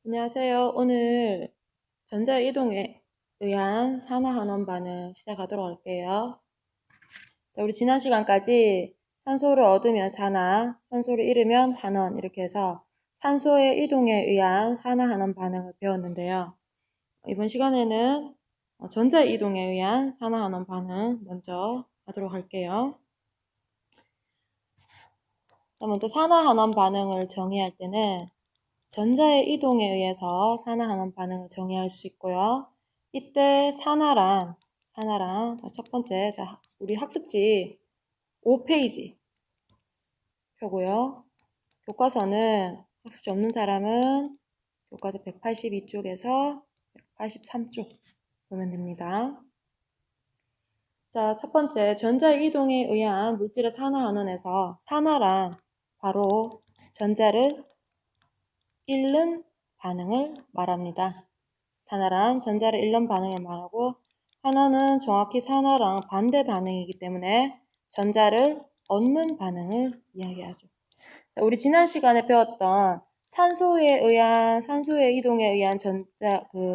안녕하세요. 오늘 전자이동에 의한 산화환원 반응 시작하도록 할게요. 자, 우리 지난 시간까지 산소를 얻으면 산화, 산소를 잃으면 환원 이렇게 해서 산소의 이동에 의한 산화환원 반응을 배웠는데요. 이번 시간에는 전자이동에 의한 산화환원 반응 먼저 하도록 할게요. 먼저 산화환원 반응을 정의할 때는 전자의 이동에 의해서 산화하는 반응을 정의할 수 있고요. 이때 산화란 첫 번째, 우리 학습지 5페이지 표고요. 교과서는 학습지 없는 사람은 교과서 182쪽에서 183쪽 보면 됩니다. 자, 첫 번째, 전자의 이동에 의한 물질의 산화환원에서 산화란 바로 전자를 잃는 반응을 말합니다. 산화란 전자를 잃는 반응을 말하고 환원은 정확히 산화랑 반대 반응이기 때문에 전자를 얻는 반응을 이야기하죠. 자, 우리 지난 시간에 배웠던 산소의 이동에 의한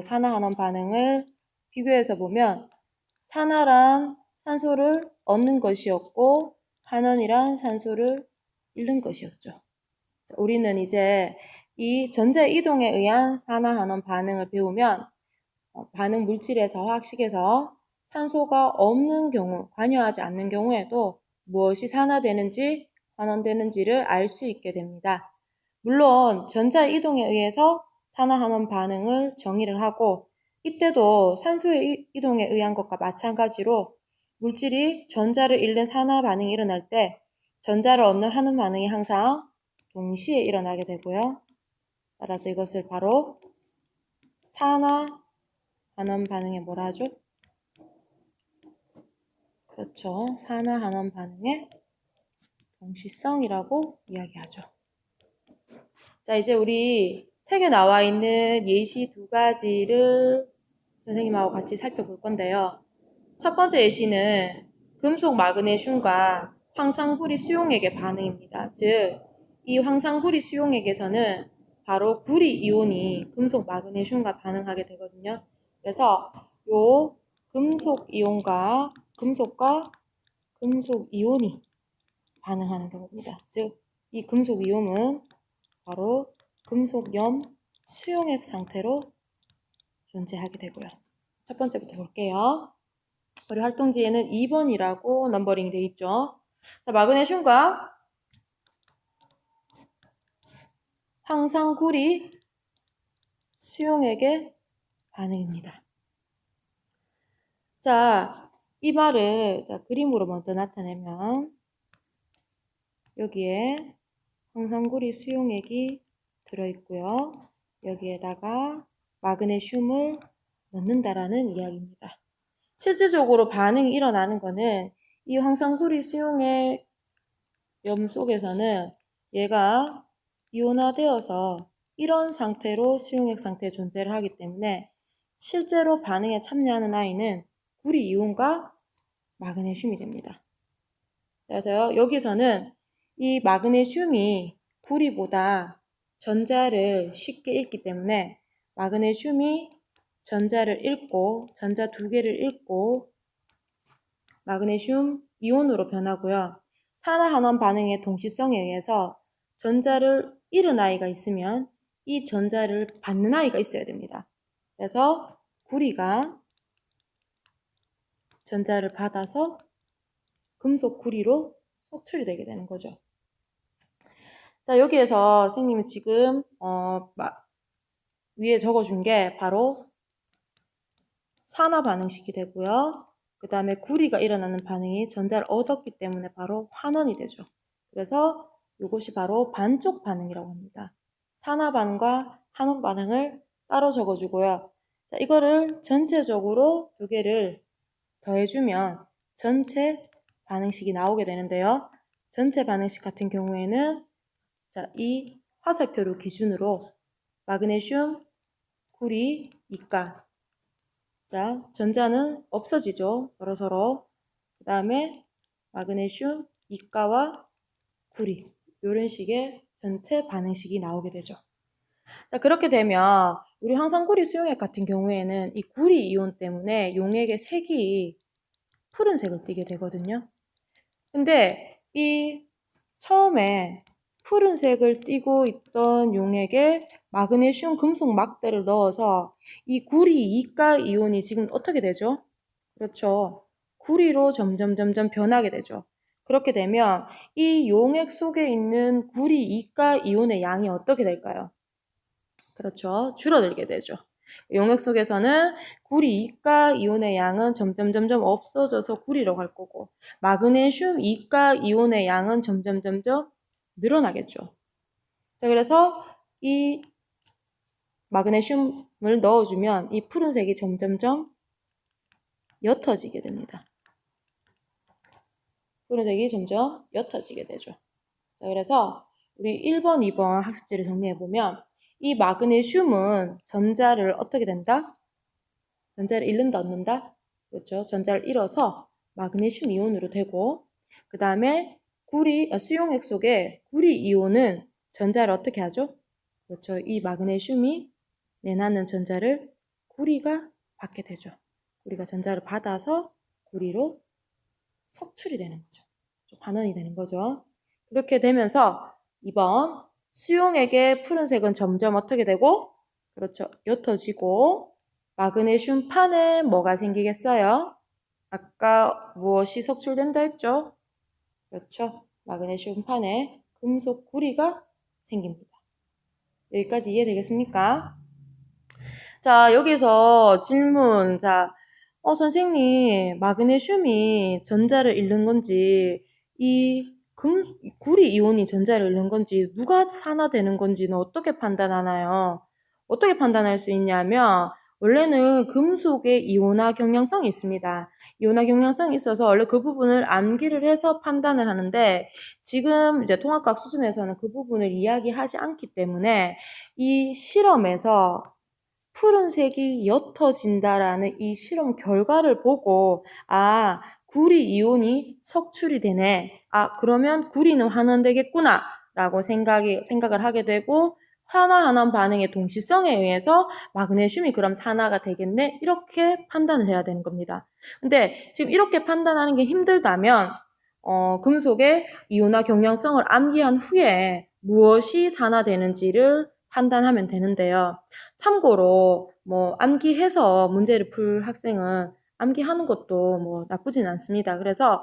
산화 환원 반응을 비교해서 보면 산화란 산소를 얻는 것이었고 환원이란 산소를 잃는 것이었죠. 자, 우리는 이제 이 전자 이동에 의한 산화환원 반응을 배우면 반응 물질에서 화학식에서 산소가 없는 경우, 관여하지 않는 경우에도 무엇이 산화되는지 환원되는지를 알 수 있게 됩니다. 물론 전자 이동에 의해서 산화환원 반응을 정의를 하고 이때도 산소의 이동에 의한 것과 마찬가지로 물질이 전자를 잃는 산화 반응이 일어날 때 전자를 얻는 환원 반응이 항상 동시에 일어나게 되고요. 따라서 이것을 바로 산화환원 반응의 뭐라 하죠? 그렇죠. 산화환원 반응의 동시성이라고 이야기하죠. 자, 이제 우리 책에 나와 있는 예시 두 가지를 선생님하고 같이 살펴볼 건데요. 첫 번째 예시는 금속 마그네슘과 황산구리 수용액의 반응입니다. 즉, 이 황산구리 수용액에서는 바로 구리 이온이 금속 마그네슘과 반응하게 되거든요. 그래서 요 금속 이온과 금속 이온이 반응하는 경우입니다. 즉, 이 금속 이온은 바로 금속염 수용액 상태로 존재하게 되고요. 첫 번째부터 볼게요. 우리 활동지에는 2번이라고 넘버링이 되어 있죠. 자, 마그네슘과 황산구리 수용액의 반응입니다. 자, 이 말을 그림으로 먼저 나타내면 여기에 황산구리 수용액이 들어있고요. 여기에다가 마그네슘을 넣는다라는 이야기입니다. 실질적으로 반응이 일어나는 거는 이 황산구리 수용액 염 속에서는 얘가 이온화되어서 이런 상태로 수용액 상태에 존재를 하기 때문에 실제로 반응에 참여하는 아이는 구리 이온과 마그네슘이 됩니다. 그래서 여기서는 이 마그네슘이 구리보다 전자를 쉽게 잃기 때문에 마그네슘이 전자를 잃고 전자 두 개를 잃고 마그네슘 이온으로 변하고요. 산화환원 반응의 동시성에 의해서 전자를 잃은 아이가 있으면 이 전자를 받는 아이가 있어야 됩니다. 그래서 구리가 전자를 받아서 금속 구리로 속출이 되게 되는 거죠. 자, 여기에서 선생님이 지금 위에 적어준 게 바로 산화 반응식이 되고요. 그 다음에 구리가 일어나는 반응이 전자를 얻었기 때문에 바로 환원이 되죠. 그래서 이것이 바로 반쪽 반응이라고 합니다. 산화 반응과 환원 반응을 따로 적어주고요. 자, 이거를 전체적으로 두 개를 더해주면 전체 반응식이 나오게 되는데요. 전체 반응식 같은 경우에는 자, 이 화살표를 기준으로 마그네슘, 구리, 이가 자, 전자는 없어지죠. 서로서로. 그 다음에 마그네슘, 이가와 구리 이런 식의 전체 반응식이 나오게 되죠. 자, 그렇게 되면 우리 황산구리 수용액 같은 경우에는 이 구리 이온 때문에 용액의 색이 푸른색을 띠게 되거든요. 근데 이 처음에 푸른색을 띠고 있던 용액에 마그네슘 금속 막대를 넣어서 이 구리 2가 이온이 지금 어떻게 되죠? 그렇죠. 구리로 점점 변하게 되죠. 그렇게 되면 이 용액 속에 있는 구리 2가 이온의 양이 어떻게 될까요? 그렇죠. 줄어들게 되죠. 용액 속에서는 구리 2가 이온의 양은 점점 없어져서 구리로 갈 거고, 마그네슘 2가 이온의 양은 점점 늘어나겠죠. 자, 그래서 이 마그네슘을 넣어주면 이 푸른색이 점점 옅어지게 됩니다. 푸른색이 점점 옅어지게 되죠. 자, 그래서 우리 1번, 2번 학습지를 정리해보면 이 마그네슘은 전자를 어떻게 된다? 전자를 잃는다, 얻는다? 그렇죠. 전자를 잃어서 마그네슘 이온으로 되고, 그 다음에 수용액 속에 구리 이온은 전자를 어떻게 하죠? 그렇죠. 이 마그네슘이 내놓는 전자를 구리가 받게 되죠. 구리가 전자를 받아서 구리로 석출이 되는 거죠. 반원이 되는 거죠. 그렇게 되면서 2번 수용액의 푸른색은 점점 어떻게 되고? 그렇죠. 옅어지고 마그네슘 판에 뭐가 생기겠어요? 아까 무엇이 석출된다 했죠? 그렇죠. 마그네슘 판에 금속 구리가 생깁니다. 여기까지 이해되겠습니까? 자, 여기서 질문. 자, 선생님, 마그네슘이 전자를 잃는 건지, 이 구리 이온이 전자를 잃는 건지, 누가 산화되는 건지는 어떻게 판단하나요? 어떻게 판단할 수 있냐면, 원래는 금속의 이온화 경량성이 있습니다. 이온화 경량성이 있어서 원래 그 부분을 암기를 해서 판단을 하는데, 지금 이제 통합과학 수준에서는 그 부분을 이야기하지 않기 때문에, 이 실험에서 푸른색이 옅어진다라는 이 실험 결과를 보고 구리 이온이 석출이 되네. 그러면 구리는 환원되겠구나 라고 생각을 하게 되고 산화환원 반응의 동시성에 의해서 마그네슘이 그럼 산화가 되겠네 이렇게 판단을 해야 되는 겁니다. 근데 지금 이렇게 판단하는 게 힘들다면 금속의 이온화 경량성을 암기한 후에 무엇이 산화되는지를 판단하면 되는데요. 참고로 암기해서 문제를 풀 학생은 암기하는 것도 나쁘진 않습니다. 그래서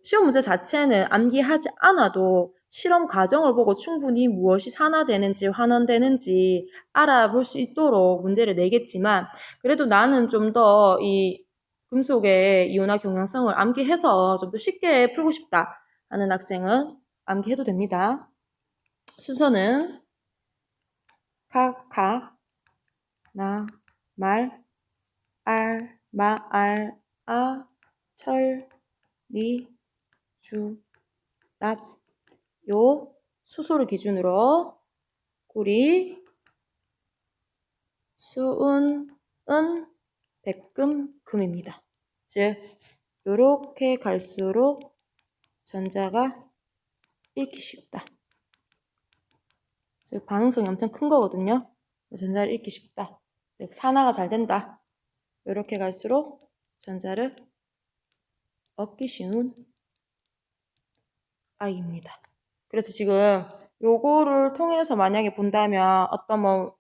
시험 문제 자체는 암기하지 않아도 실험 과정을 보고 충분히 무엇이 산화되는지 환원되는지 알아볼 수 있도록 문제를 내겠지만 그래도 나는 좀 더 이 금속의 이온화 경량성을 암기해서 좀 더 쉽게 풀고 싶다 하는 학생은 암기해도 됩니다. 순서는 나, 말, 알, 마, 알, 아, 철, 리, 주, 납, 요 수소를 기준으로 구리, 수은, 은, 백금, 금입니다. 즉 요렇게 갈수록 전자가 읽기 쉽다. 즉 반응성이 엄청 큰 거거든요. 전자를 읽기 쉽다. 즉 산화가 잘 된다. 이렇게 갈수록 전자를 얻기 쉬운 아이입니다. 그래서 지금 요거를 통해서 만약에 본다면 어떤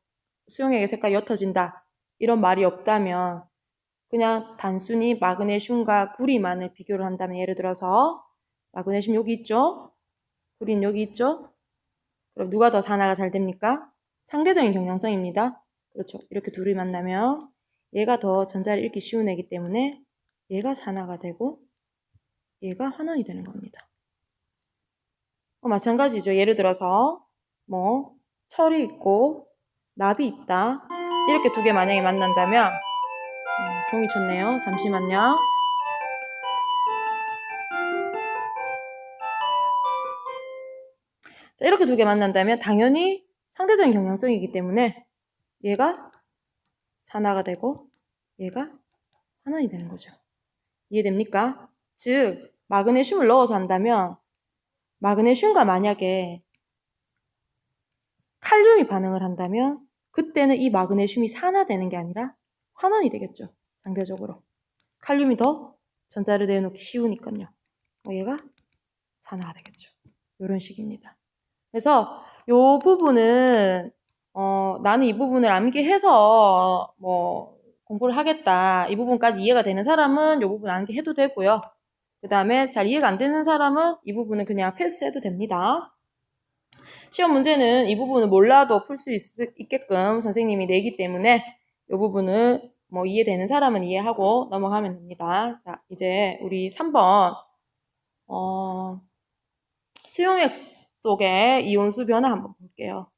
수용액의 색깔이 옅어진다 이런 말이 없다면 그냥 단순히 마그네슘과 구리만을 비교를 한다면 예를 들어서 마그네슘 여기 있죠? 구리는 여기 있죠? 그럼 누가 더 산화가 잘 됩니까? 상대적인 경량성입니다. 그렇죠. 이렇게 둘이 만나면 얘가 더 전자를 읽기 쉬운 애기 때문에 얘가 산화가 되고 얘가 환원이 되는 겁니다. 마찬가지죠. 예를 들어서 철이 있고 납이 있다. 이렇게 두 개 만약에 만난다면 종이 쳤네요. 잠시만요. 자, 이렇게 두 개 만난다면 당연히 상대적인 경량성이기 때문에 얘가 산화가 되고 얘가 환원이 되는 거죠. 이해됩니까? 즉 마그네슘을 넣어서 한다면 마그네슘과 만약에 칼륨 칼륨이 반응을 한다면 그때는 이 마그네슘이 산화되는 게 아니라 환원이 되겠죠. 상대적으로. 칼륨이 더 전자를 내놓기 쉬우니까요. 얘가 산화가 되겠죠. 이런 식입니다. 그래서 요 부분은 나는 이 부분을 암기해서 뭐 공부를 하겠다. 이 부분까지 이해가 되는 사람은 이 부분 암기해도 되고요. 그 다음에 잘 이해가 안 되는 사람은 이 부분은 그냥 패스해도 됩니다. 시험 문제는 이 부분을 몰라도 풀 수 있게끔 선생님이 내기 때문에 이 부분을 뭐 이해되는 사람은 이해하고 넘어가면 됩니다. 자, 이제 우리 3번 수용액 속의 이온수 변화 한번 볼게요.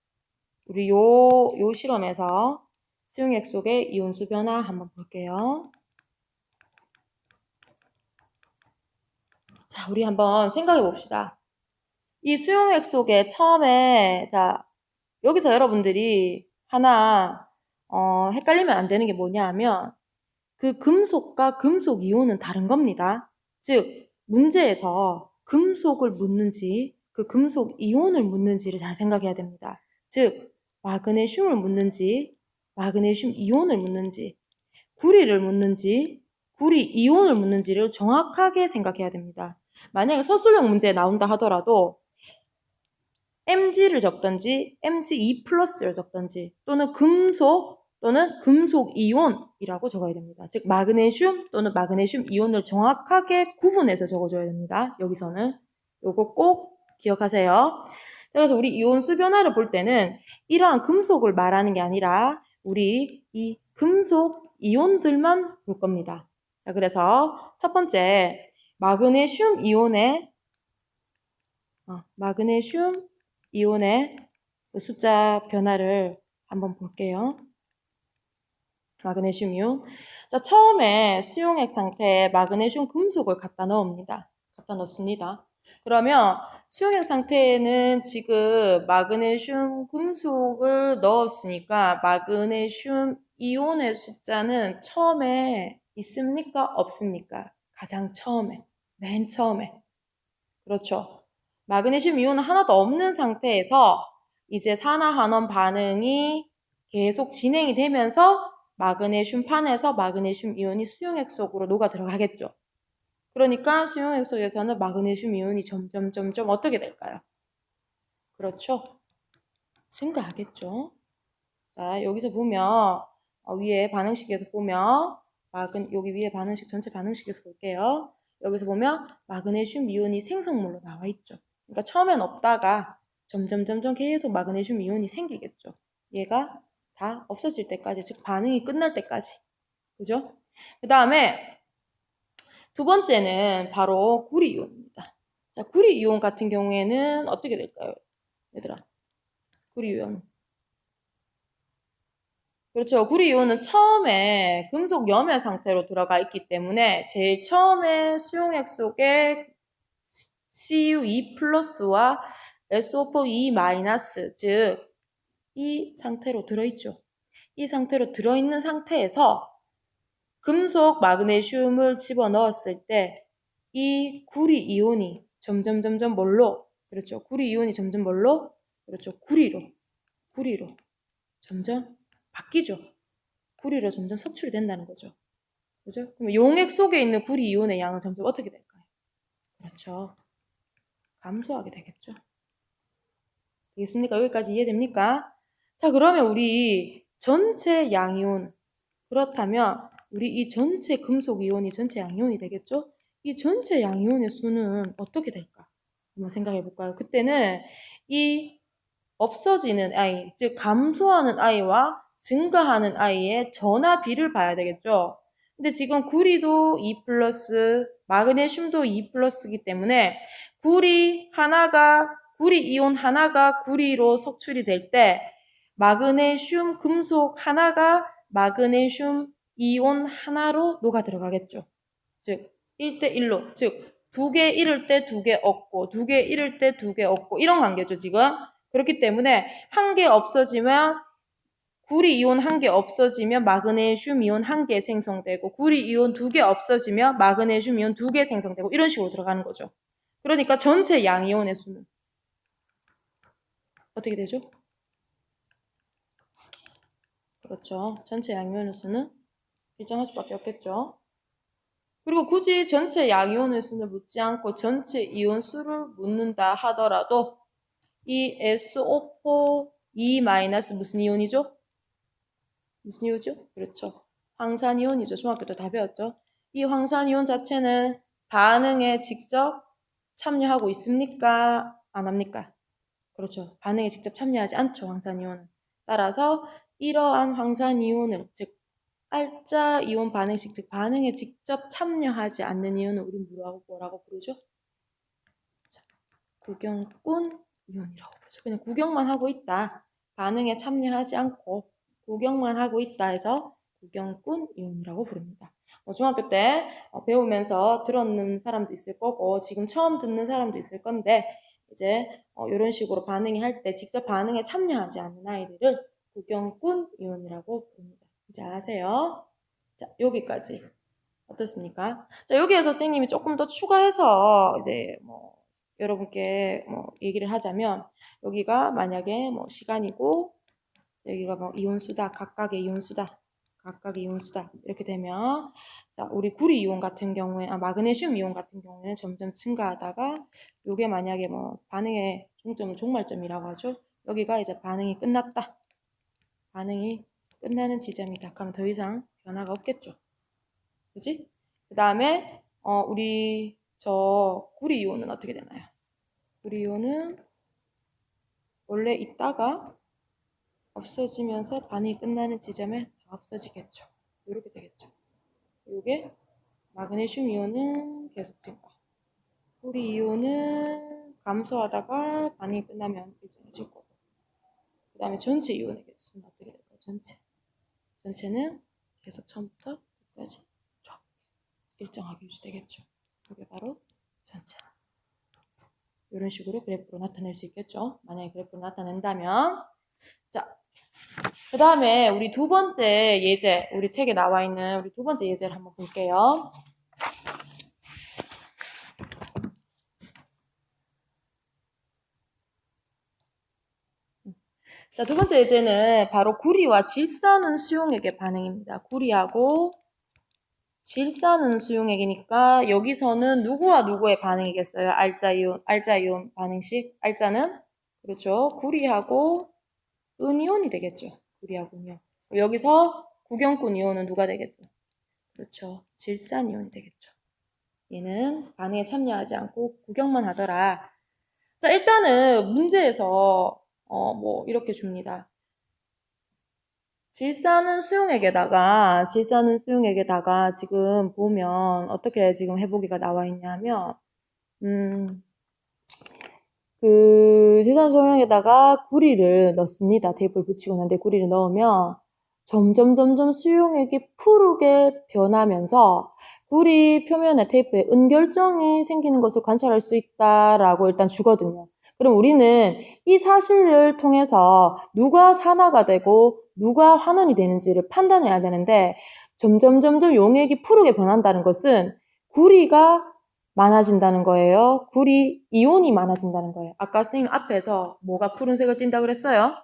우리 요 실험에서 수용액 속의 이온수 변화 한번 볼게요. 자, 우리 한번 생각해 봅시다. 이 수용액 속에 처음에, 자, 여기서 여러분들이 하나, 헷갈리면 안 되는 게 뭐냐 하면, 그 금속과 금속 이온은 다른 겁니다. 즉, 문제에서 금속을 묻는지, 그 금속 이온을 묻는지를 잘 생각해야 됩니다. 즉, 마그네슘을 묻는지, 마그네슘 이온을 묻는지, 구리를 묻는지, 구리 이온을 묻는지를 정확하게 생각해야 됩니다. 만약에 서술형 문제에 나온다 하더라도 Mg를 적던지 Mg2 플러스를 적던지 또는 금속 또는 금속 이온이라고 적어야 됩니다. 즉 마그네슘 또는 마그네슘 이온을 정확하게 구분해서 적어줘야 됩니다. 여기서는 요거 꼭 기억하세요. 그래서 우리 이온수 변화를 볼 때는 이러한 금속을 말하는 게 아니라 우리 이 금속 이온들만 볼 겁니다. 자, 그래서 첫 번째 마그네슘 이온의 그 숫자 변화를 한번 볼게요. 마그네슘 이온. 자, 처음에 수용액 상태에 마그네슘 금속을 갖다 넣습니다. 그러면 수용액 상태에는 지금 마그네슘 금속을 넣었으니까 마그네슘 이온의 숫자는 처음에 있습니까? 없습니까? 가장 처음에, 맨 처음에. 그렇죠. 마그네슘 이온은 하나도 없는 상태에서 이제 산화환원 반응이 계속 진행이 되면서 마그네슘 판에서 마그네슘 이온이 수용액 속으로 녹아 들어가겠죠. 그러니까 수용액 속에서는 마그네슘 이온이 점점 어떻게 될까요? 그렇죠. 증가하겠죠. 자, 여기서 보면 위에 반응식에서 보면 여기 위에 반응식 전체 반응식에서 볼게요. 여기서 보면 마그네슘 이온이 생성물로 나와 있죠. 그러니까 처음엔 없다가 점점 계속 마그네슘 이온이 생기겠죠. 얘가 다 없어질 때까지, 즉 반응이 끝날 때까지. 그죠? 그 다음에 두 번째는 바로 구리 이온입니다. 자, 구리 이온 같은 경우에는 어떻게 될까요? 얘들아. 구리 이온. 그렇죠. 구리 이온은 처음에 금속 염의 상태로 들어가 있기 때문에 제일 처음에 수용액 속에 CU2 플러스와 SO4E 마이너스, 즉 이 상태로 들어있죠. 이 상태로 들어있는 상태에서 금속 마그네슘을 집어넣었을 때 이 구리 이온이 점점 뭘로? 그렇죠. 구리 이온이 점점 뭘로? 그렇죠. 구리로 점점 바뀌죠. 구리로 점점 섭취이 된다는 거죠. 그죠? 그럼 용액 속에 있는 구리 이온의 양은 점점 어떻게 될까요? 그렇죠. 감소하게 되겠죠. 되겠습니까? 여기까지 이해됩니까? 자, 그러면 우리 전체 양이온, 그렇다면 우리 이 전체 금속 이온이 전체 양이온이 되겠죠? 이 전체 양이온의 수는 어떻게 될까? 한번 생각해 볼까요? 그때는 이 없어지는 아이, 즉 감소하는 아이와 증가하는 아이의 전화비를 봐야 되겠죠? 근데 지금 구리도 2 플러스, 마그네슘도 2 플러스이기 때문에 구리 이온 하나가 구리로 석출이 될 때 마그네슘 금속 하나가 마그네슘 이온 하나로 녹아 들어가겠죠. 즉 1대1로, 즉 2개 잃을 때 2개 얻고 2개 잃을 때 2개 얻고 이런 관계죠, 지금. 그렇기 때문에 한 개 없어지면 구리 이온 한 개 없어지면 마그네슘 이온 한 개 생성되고 구리 이온 2개 없어지면 마그네슘 이온 2개 생성되고 이런 식으로 들어가는 거죠. 그러니까 전체 양이온의 수는 어떻게 되죠? 그렇죠. 전체 양이온의 수는 일정할 수밖에 없겠죠. 그리고 굳이 전체 양이온의 수를 묻지 않고 전체 이온 수를 묻는다 하더라도 이 SO4 2 마이너스 무슨 이온이죠? 무슨 이온이죠? 그렇죠. 황산이온이죠. 중학교 때 다 배웠죠. 이 황산이온 자체는 반응에 직접 참여하고 있습니까? 안 합니까? 그렇죠. 반응에 직접 참여하지 않죠. 황산이온은. 따라서 이러한 황산이온을 즉 알짜 이온 반응식 즉 반응에 직접 참여하지 않는 이온을 우리 뭐라고 부르죠? 구경꾼 이온이라고 부르죠. 그냥 구경만 하고 있다. 반응에 참여하지 않고 구경만 하고 있다 해서 구경꾼 이온이라고 부릅니다. 중학교 때 배우면서 들었는 사람도 있을 거고 지금 처음 듣는 사람도 있을 건데 이제 이런 식으로 반응이 할 때 직접 반응에 참여하지 않는 아이들을 구경꾼 이온이라고 부릅니다. 이제 아세요? 자, 여기까지. 어떻습니까? 자, 여기에서 선생님이 조금 더 추가해서 이제 뭐 여러분께 뭐 얘기를 하자면 여기가 만약에 뭐 시간이고 여기가 뭐 이온수다, 각각의 이온수다 이렇게 되면 자, 우리 구리 이온 같은 경우에 마그네슘 이온 같은 경우에는 점점 증가하다가 요게 만약에 뭐 반응의 종점은 종말점이라고 하죠. 여기가 이제 반응이 끝났다. 반응이 끝나는 지점이다. 그러면 더 이상 변화가 없겠죠. 그지? 그 다음에 우리 저 구리 이온은 어떻게 되나요? 구리 이온은 원래 있다가 없어지면서 반응이 끝나는 지점에 다 없어지겠죠. 이렇게 되겠죠. 이게 마그네슘 이온은 계속 증가. 구리 이온은 감소하다가 반응이 끝나면 일정해질 거고. 그 다음에 전체 이온의 개수는 어떻게 될까요? 전체는 계속 처음부터 끝까지 일정하게 유지되겠죠. 이게 바로 전체. 이런 식으로 그래프로 나타낼 수 있겠죠. 만약에 그래프로 나타낸다면. 자, 그 다음에 우리 두 번째 예제, 우리 책에 나와 있는 우리 두 번째 예제를 한번 볼게요. 자, 두 번째 예제는 바로 구리와 질산은 수용액의 반응입니다. 구리하고 질산은 수용액이니까 여기서는 누구와 누구의 반응이겠어요? 알짜 이온 반응식. 알짜는 그렇죠. 구리하고 은이온이 되겠죠. 구리하고 은이온. 여기서 구경꾼 이온은 누가 되겠죠? 그렇죠. 질산 이온이 되겠죠. 얘는 반응에 참여하지 않고 구경만 하더라. 자, 일단은 문제에서 뭐 이렇게 줍니다. 질산은 수용액에다가 지금 보면 어떻게 지금 해보기가 나와 있냐면 질산 수용액에다가 구리를 넣습니다. 테이프를 붙이고 난데 구리를 넣으면 점점 수용액이 푸르게 변하면서 구리 표면에 테이프에 은결정이 생기는 것을 관찰할 수 있다라고 일단 주거든요. 그럼 우리는 이 사실을 통해서 누가 산화가 되고 누가 환원이 되는지를 판단해야 되는데 점점 용액이 푸르게 변한다는 것은 구리가 많아진다는 거예요. 구리 이온이 많아진다는 거예요. 아까 선생님 앞에서 뭐가 푸른색을 띈다 그랬어요?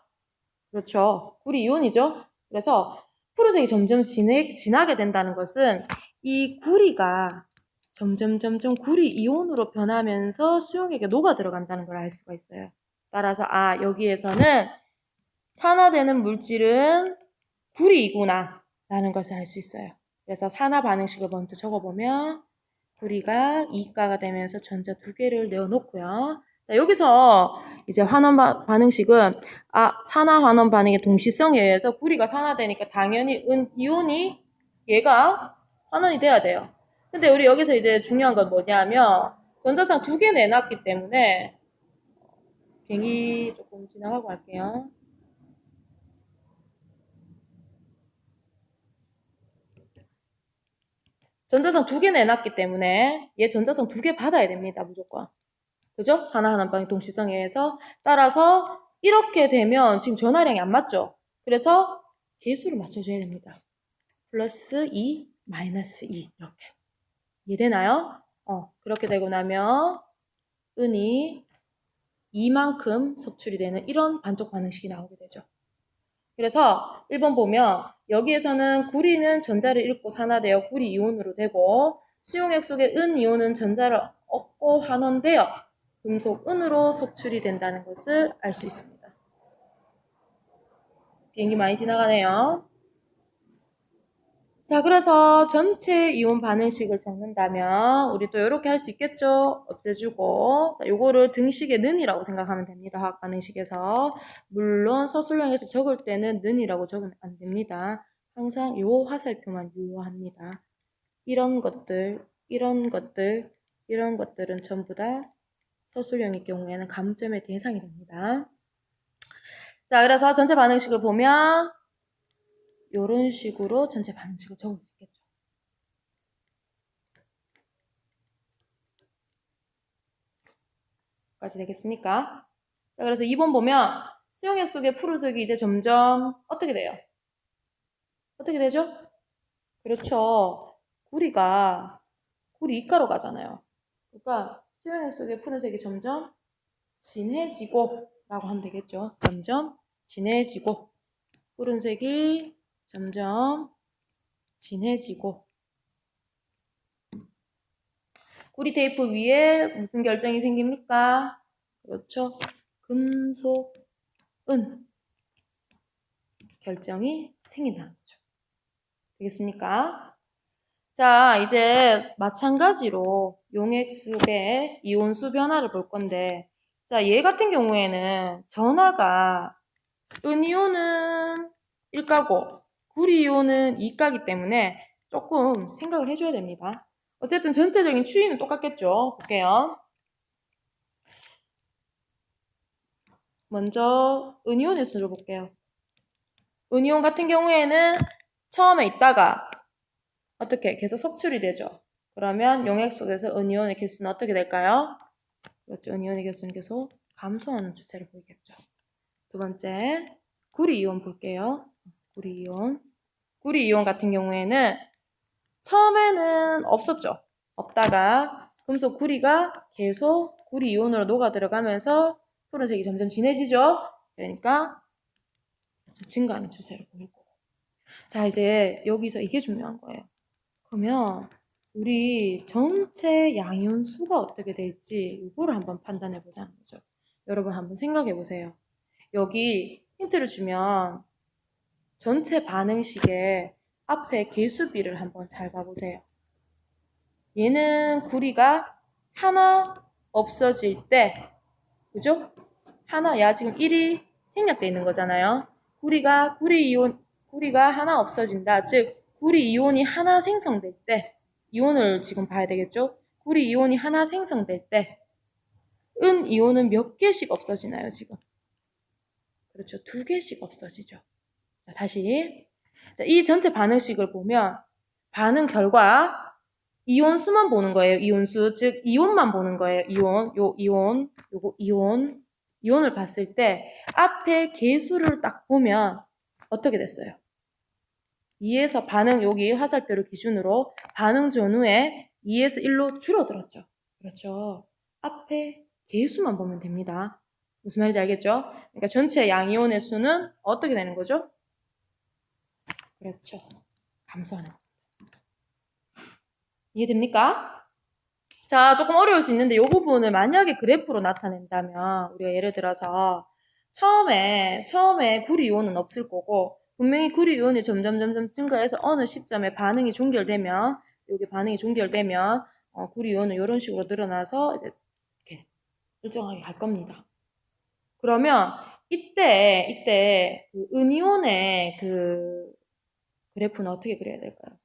그렇죠. 구리 이온이죠. 그래서 푸른색이 점점 진하게 된다는 것은 이 구리가 점점 구리 이온으로 변하면서 수용액에 녹아 들어간다는 걸 알 수가 있어요. 따라서 여기에서는 산화되는 물질은 구리이구나 라는 것을 알 수 있어요. 그래서 산화 반응식을 먼저 적어보면 구리가 이가가 되면서 전자 두 개를 내어놓고요. 자, 여기서 이제 환원 반응식은 산화 환원 반응의 동시성에 의해서 구리가 산화되니까 당연히 이온이 얘가 환원이 돼야 돼요. 근데 우리 여기서 이제 중요한 건 뭐냐면 전자상 두 개 내놨기 때문에 비행기 조금 지나가고 할게요. 전자상 두 개 내놨기 때문에 얘 전자상 두 개 받아야 됩니다. 무조건. 그죠? 산화환원방의 동시성에 의해서. 따라서 이렇게 되면 지금 전하량이 안 맞죠? 그래서 개수를 맞춰줘야 됩니다. 플러스 2, 마이너스 2 이렇게. 이해되나요? 그렇게 되고 나면 은이 이만큼 섭출이 되는 이런 반쪽 반응식이 나오게 되죠. 그래서 1번 보면 여기에서는 구리는 전자를 잃고 산화되어 구리 이온으로 되고 수용액 속의 은 이온은 전자를 얻고 환원되어 금속 은으로 석출이 된다는 것을 알 수 있습니다. 비행기 많이 지나가네요. 자, 그래서 전체 이온 반응식을 적는다면 우리 또 이렇게 할 수 있겠죠? 없애주고 자, 요거를 등식의 는이라고 생각하면 됩니다. 화학 반응식에서. 물론 서술형에서 적을 때는 는이라고 적으면 안 됩니다. 항상 요 화살표만 유효합니다. 이런 것들, 이런 것들, 이런 것들은 전부 다 서술형의 경우에는 감점의 대상이 됩니다. 자, 그래서 전체 반응식을 보면 이런 식으로 전체 반응식을 적을 수 있겠죠. 까지 되겠습니까? 자, 그래서 2번 보면 수용액 속의 푸른색이 이제 점점 어떻게 돼요? 어떻게 되죠? 그렇죠. 구리 이가로 가잖아요. 그러니까 수용액 속의 푸른색이 점점 진해지고 라고 하면 되겠죠. 점점 진해지고 푸른색이 점점 진해지고 구리 테이프 위에 무슨 결정이 생깁니까? 그렇죠. 금속, 은 결정이 생긴다는 거죠. 되겠습니까? 자, 이제 마찬가지로 용액 속의 이온수 변화를 볼 건데 자, 얘 같은 경우에는 전하가 은이온은 1가고 구리이온은 2가기 때문에 조금 생각을 해줘야 됩니다. 어쨌든 전체적인 추이는 똑같겠죠. 볼게요. 먼저 은이온의 수를 볼게요. 은이온 같은 경우에는 처음에 있다가 어떻게 계속 석출이 되죠. 그러면 용액 속에서 은이온의 개수는 어떻게 될까요? 그렇죠. 은이온의 개수는 계속 감소하는 추세를 보이겠죠. 두 번째, 구리이온 볼게요. 구리이온 같은 경우에는 처음에는 없었죠. 없다가 금속 구리가 계속 구리이온으로 녹아 들어가면서 푸른색이 점점 진해지죠. 그러니까 증가하는 추세를 보이고. 자, 이제 여기서 이게 중요한 거예요. 그러면 우리 전체 양이온 수가 어떻게 될지 이거를 한번 판단해 보자는 거죠. 여러분 한번 생각해 보세요. 여기 힌트를 주면 전체 반응식의 앞에 개수비를 한번 잘 봐보세요. 얘는 구리가 하나 없어질 때, 그죠? 야 지금 1이 생략되어 있는 거잖아요. 구리가 하나 없어진다. 즉 구리 이온이 하나 생성될 때, 이온을 지금 봐야 되겠죠? 구리 이온이 하나 생성될 때, 은 이온은 몇 개씩 없어지나요, 지금? 그렇죠. 2개씩 없어지죠. 자, 다시. 자, 이 전체 반응식을 보면, 반응 결과, 이온 수만 보는 거예요. 이온 수. 즉, 이온만 보는 거예요. 이온을 봤을 때, 앞에 개수를 딱 보면, 어떻게 됐어요? 2에서 반응, 여기 화살표를 기준으로 반응 전후에 2에서 1로 줄어들었죠. 그렇죠. 앞에 개수만 보면 됩니다. 무슨 말인지 알겠죠? 그러니까 전체 양이온의 수는 어떻게 되는 거죠? 그렇죠. 감소하는 겁니다. 이해됩니까? 자, 조금 어려울 수 있는데 이 부분을 만약에 그래프로 나타낸다면 우리가 예를 들어서 처음에 구리이온은 없을 거고 분명히 구리이온이 점점 증가해서 어느 시점에 반응이 종결되면 여기 반응이 종결되면 구리이온은 이런 식으로 늘어나서 이제 이렇게 일정하게 갈 겁니다. 그러면 이때 그 은이온의 그 그래프는 어떻게 그려야 될까요?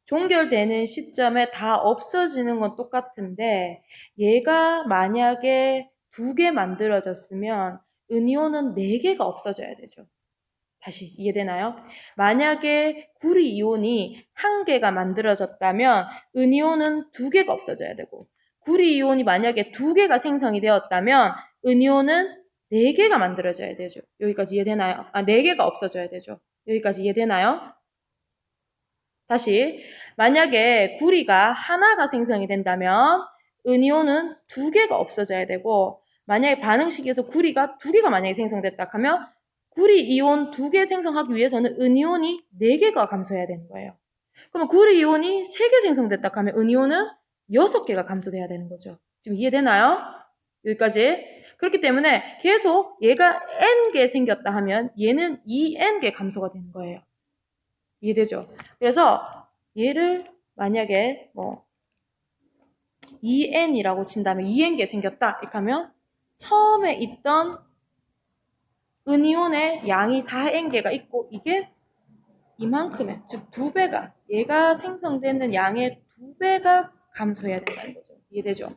종결되는 시점에 다 없어지는 건 똑같은데 얘가 만약에 2개 만들어졌으면 은이온은 4개가 없어져야 되죠. 다시 이해되나요? 만약에 구리 이온이 1개가 만들어졌다면 은이온은 2개가 없어져야 되고 구리 이온이 만약에 2개가 생성이 되었다면 은이온은 4개가 만들어져야 되죠. 여기까지 이해되나요? 4개가 없어져야 되죠. 여기까지 이해되나요? 다시 만약에 구리가 하나가 생성이 된다면 은이온은 2개가 없어져야 되고 만약에 반응식에서 구리가 2개가 만약에 생성됐다 하면 구리 이온 2개 생성하기 위해서는 은이온이 4개가 감소해야 되는 거예요. 그러면 구리 이온이 3개 생성됐다 하면 은이온은 6개가 감소돼야 되는 거죠. 지금 이해되나요? 여기까지. 그렇기 때문에 계속 얘가 n개 생겼다 하면 얘는 2n개 감소가 되는 거예요. 이해되죠? 그래서 얘를 만약에 뭐 2n이라고 친다면 2n개 생겼다 이렇게 하면 처음에 있던 은이온의 양이 4n개가 있고 이게 이만큼의 즉 2배가 얘가 생성되는 양의 2배가 감소해야 된다는 거죠. 이해되죠?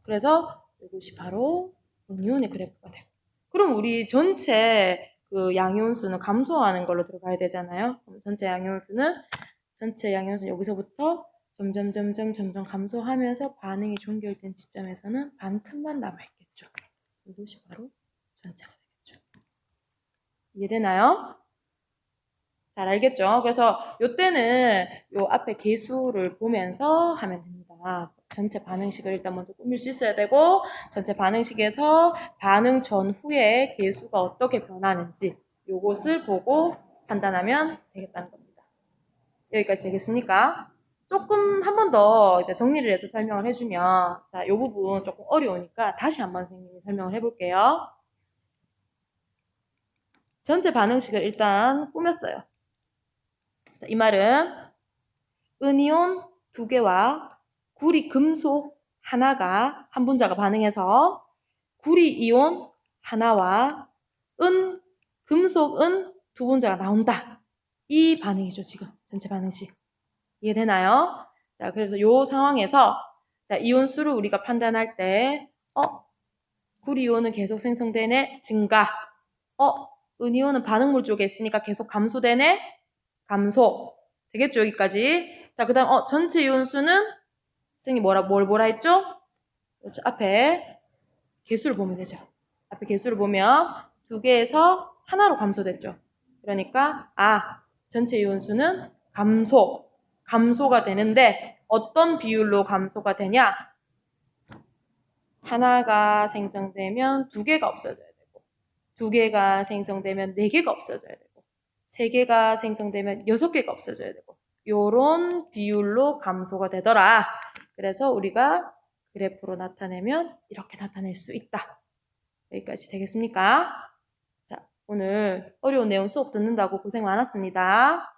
그래서 이것이 바로 은이온의 그래프가 되고 그럼 우리 전체 그 양이온수는 감소하는 걸로 들어가야 되잖아요. 그럼 전체 양이온수는 여기서부터 점점 감소하면서 반응이 종결된 지점에서는 반 틈만 남아있겠죠. 이것이 바로 전체가 되겠죠. 이해되나요? 잘 알겠죠? 그래서 요때는 요 앞에 계수를 보면서 하면 됩니다. 전체 반응식을 일단 먼저 꾸밀 수 있어야 되고 전체 반응식에서 반응 전후에 계수가 어떻게 변하는지 요것을 보고 판단하면 되겠다는 겁니다. 여기까지 되겠습니까? 조금 한 번 더 이제 정리를 해서 설명을 해주면 자, 요 부분 조금 어려우니까 다시 한번 선생님이 설명을 해볼게요. 전체 반응식을 일단 꾸몄어요. 자, 이 말은 은이온 2개와 구리 금속 하나가 한 분자가 반응해서 구리 이온 하나와 금속 은 2분자가 나온다. 이 반응이죠, 지금. 전체 반응식. 이해되나요? 자, 그래서 요 상황에서 자, 이온 수를 우리가 판단할 때 구리 이온은 계속 생성되네. 증가. 은이온은 반응물 쪽에 있으니까 계속 감소되네. 감소. 되겠죠, 여기까지. 자, 그 다음, 전체 이온수는, 선생님 뭐라 했죠? 그렇죠. 앞에 개수를 보면 되죠. 앞에 개수를 보면 2개에서 하나로 감소됐죠. 그러니까, 전체 이온수는 감소가 되는데, 어떤 비율로 감소가 되냐? 하나가 생성되면 2개가 없어져야 되고, 2개가 생성되면 4개가 없어져야 되고, 3개가 생성되면 6개가 없어져야 되고 요런 비율로 감소가 되더라. 그래서 우리가 그래프로 나타내면 이렇게 나타낼 수 있다. 여기까지 되겠습니까? 자, 오늘 어려운 내용 수업 듣는다고 고생 많았습니다.